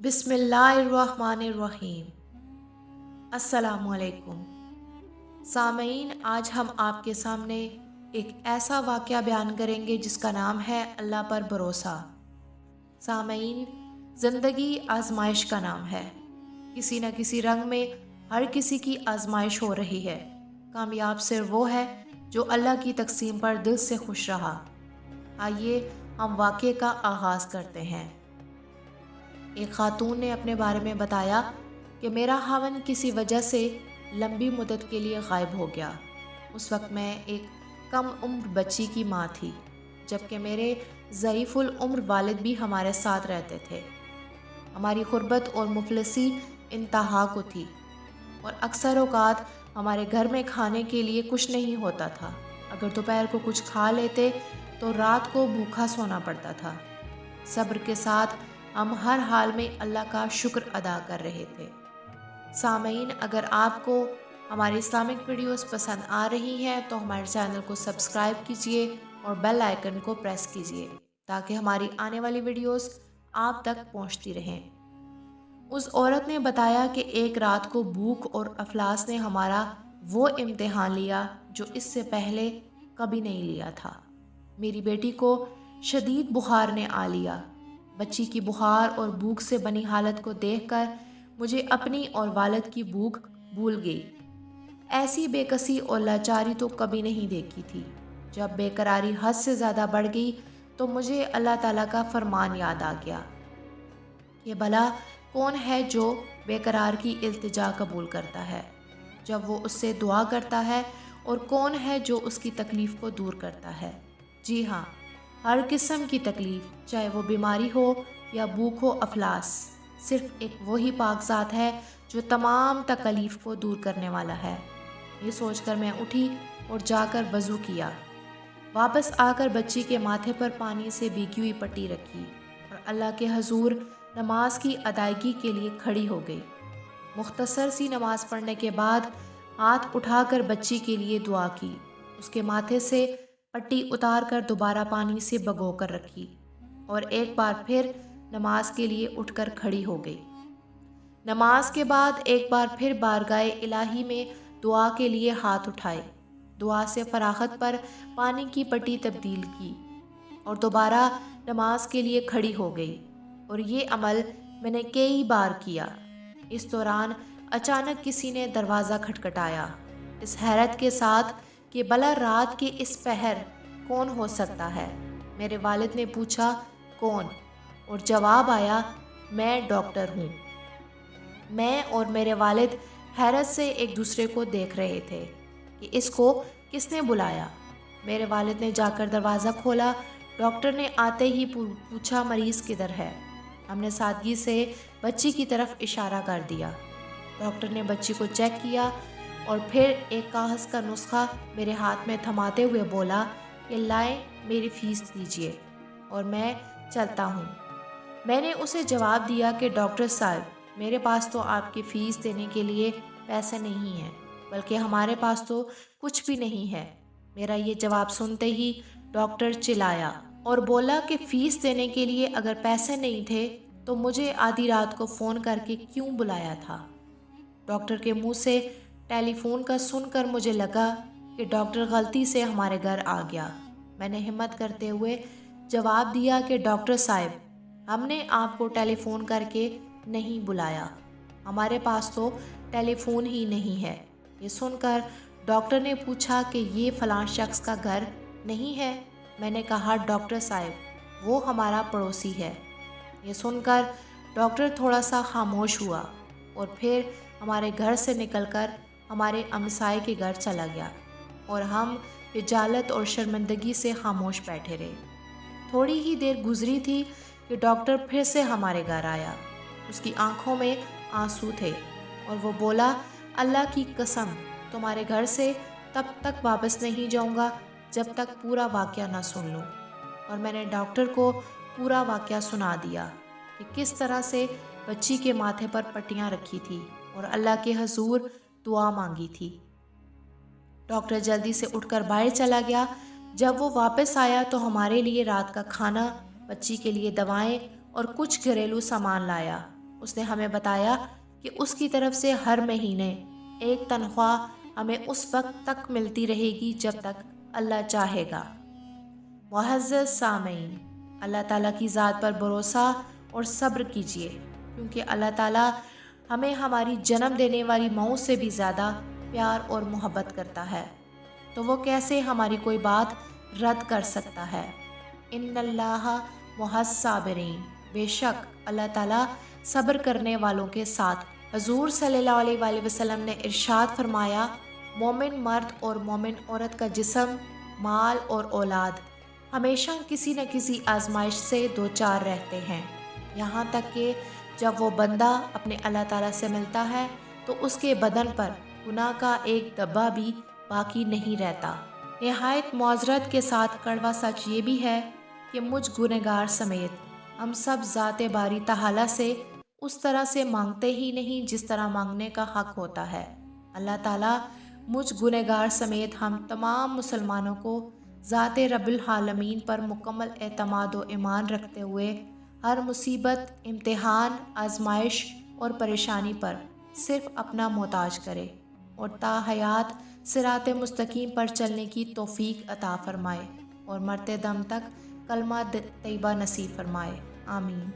बिस्मिल्लाहिर्रहमानिर्रहीम। अस्सलामुअलैकुम। सामईन, आज हम आपके सामने एक ऐसा वाक़या बयान करेंगे जिसका नाम है अल्लाह पर भरोसा। सामईन, ज़िंदगी आजमाइश का नाम है। किसी न किसी रंग में हर किसी की आजमाइश हो रही है। कामयाब सिर्फ वो है जो अल्लाह की तक़सीम पर दिल से खुश रहा। आइए हम वाक़ये का आगाज़ करते हैं। एक खातून ने अपने बारे में बताया कि मेरा खावंद किसी वजह से लंबी मुद्दत के लिए गायब हो गया। उस वक्त मैं एक कम उम्र बच्ची की माँ थी, जबकि मेरे ज़ईफ़ुल उम्र वालिद भी हमारे साथ रहते थे। हमारी गुर्बत और मुफलिसी इंतहा को थी और अक्सर औक़ात हमारे घर में खाने के लिए कुछ नहीं होता था। अगर दोपहर को कुछ खा लेते तो रात को भूखा सोना पड़ता था। सब्र के साथ हम हर हाल में अल्लाह का शुक्र अदा कर रहे थे। सामईन, अगर आपको हमारी इस्लामिक वीडियोस पसंद आ रही हैं तो हमारे चैनल को सब्सक्राइब कीजिए और बेल आइकन को प्रेस कीजिए ताकि हमारी आने वाली वीडियोस आप तक पहुंचती रहें। उस औरत ने बताया कि एक रात को भूख और अफलास ने हमारा वो इम्तिहान लिया जो इससे पहले कभी नहीं लिया था। मेरी बेटी को शदीद बुखार ने आ लिया। बच्ची की बुखार और भूख से बनी हालत को देखकर मुझे अपनी और वालिद की भूख भूल गई। ऐसी बेकसी और लाचारी तो कभी नहीं देखी थी। जब बेकरारी हद से ज़्यादा बढ़ गई तो मुझे अल्लाह ताला का फरमान याद आ गया कि भला कौन है जो बेकरार की इल्तिजा कबूल करता है जब वो उससे दुआ करता है, और कौन है जो उसकी तकलीफ़ को दूर करता है। जी हाँ, हर किस्म की तकलीफ़, चाहे वो बीमारी हो या भूख हो अफलास, सिर्फ़ एक वही पाक ज़ात है जो तमाम तकलीफ़ को दूर करने वाला है। ये सोचकर मैं उठी और जाकर वज़ू किया। वापस आकर बच्ची के माथे पर पानी से भीगी हुई पट्टी रखी और अल्लाह के हजूर नमाज की अदायगी के लिए खड़ी हो गई। मुख्तसर सी नमाज पढ़ने के बाद हाथ उठाकर बच्ची के लिए दुआ की। उसके माथे से पट्टी उतार कर दोबारा पानी से भिगो कर रखी और एक बार फिर नमाज के लिए उठकर खड़ी हो गई। नमाज के बाद एक बार फिर बारगाए इलाही में दुआ के लिए हाथ उठाए। दुआ से फराखत पर पानी की पट्टी तब्दील की और दोबारा नमाज के लिए खड़ी हो गई, और ये अमल मैंने कई बार किया। इस दौरान अचानक किसी ने दरवाज़ा खटखटाया, इस हैरत के साथ कि भला रात के इस पहर कौन हो सकता है। मेरे वालिद ने पूछा, कौन? और जवाब आया, मैं डॉक्टर हूँ। मैं और मेरे वालिद हैरत से एक दूसरे को देख रहे थे कि इसको किसने बुलाया। मेरे वालिद ने जाकर दरवाज़ा खोला। डॉक्टर ने आते ही पूछा, मरीज़ किधर है? हमने सादगी से बच्ची की तरफ इशारा कर दिया। डॉक्टर ने बच्ची को चेक किया और फिर एक कागज़ का नुस्खा मेरे हाथ में थमाते हुए बोला कि लाएं, मेरी फ़ीस दीजिए और मैं चलता हूँ। मैंने उसे जवाब दिया कि डॉक्टर साहब, मेरे पास तो आपकी फ़ीस देने के लिए पैसे नहीं हैं, बल्कि हमारे पास तो कुछ भी नहीं है। मेरा ये जवाब सुनते ही डॉक्टर चिल्लाया और बोला कि फ़ीस देने के लिए अगर पैसे नहीं थे तो मुझे आधी रात को फ़ोन करके क्यों बुलाया था। डॉक्टर के मुंह से टेलीफोन का सुनकर मुझे लगा कि डॉक्टर गलती से हमारे घर आ गया। मैंने हिम्मत करते हुए जवाब दिया कि डॉक्टर साहब, हमने आपको टेलीफोन करके नहीं बुलाया, हमारे पास तो टेलीफोन ही नहीं है। ये सुनकर डॉक्टर ने पूछा कि ये फ़लाँ शख्स का घर नहीं है। मैंने कहा, डॉक्टर साहब, वो हमारा पड़ोसी है। ये सुनकर डॉक्टर थोड़ा सा खामोश हुआ और फिर हमारे घर से निकलकर हमारे हमसाये के घर चला गया और हम हिजालत और शर्मिंदगी से खामोश बैठे रहे। थोड़ी ही देर गुजरी थी कि डॉक्टर फिर से हमारे घर आया। उसकी आंखों में आंसू थे और वो बोला, अल्लाह की कसम, तुम्हारे घर से तब तक वापस नहीं जाऊंगा जब तक पूरा वाक़या ना सुन लूं। और मैंने डॉक्टर को पूरा वाक़या सुना दिया कि किस तरह से बच्ची के माथे पर पट्टियां रखी थी और अल्लाह के हजूर दुआ मांगी थी। डॉक्टर जल्दी से उठकर बाहर चला गया। जब वो वापस आया तो हमारे लिए रात का खाना, बच्ची के लिए दवाएं और कुछ घरेलू सामान लाया। اس نے ہمیں بتایا کہ اس کی طرف سے ہر مہینے ایک تنخواہ ہمیں اس وقت تک ملتی رہے گی جب تک اللہ چاہے گا۔ معزز سامعین، اللہ تعالیٰ کی ذات پر بھروسہ اور صبر کیجیے، کیونکہ اللہ تعالیٰ ہمیں ہماری جنم دینے والی ماؤں سے بھی زیادہ پیار اور محبت کرتا ہے، تو وہ کیسے ہماری کوئی بات رد کر سکتا ہے۔ ان اللہ مع الصابرین، بے شک اللہ تعالیٰ صبر کرنے والوں کے ساتھ۔ حضور صلی اللہ علیہ وآلہ وسلم نے ارشاد فرمایا، مومن مرد اور مومن عورت کا جسم، مال اور اولاد ہمیشہ کسی نہ کسی آزمائش سے دوچار رہتے ہیں، یہاں تک کہ جب وہ بندہ اپنے اللہ تعالیٰ سے ملتا ہے تو اس کے بدن پر گناہ کا ایک دھبا بھی باقی نہیں رہتا۔ نہایت معذرت کے ساتھ کڑوا سچ یہ بھی ہے کہ مجھ گنہگار سمیت ہم سب ذات باری تعالیٰ سے اس طرح سے مانگتے ہی نہیں جس طرح مانگنے کا حق ہوتا ہے۔ اللہ تعالیٰ مجھ گنہگار سمیت ہم تمام مسلمانوں کو ذات رب العالمین پر مکمل اعتماد و ایمان رکھتے ہوئے ہر مصیبت، امتحان، آزمائش اور پریشانی پر صرف اپنا محتاج کرے اور تا حیات صراط مستقیم پر چلنے کی توفیق عطا فرمائے اور مرتے دم تک کلمہ طیبہ نصیب فرمائے، آمین۔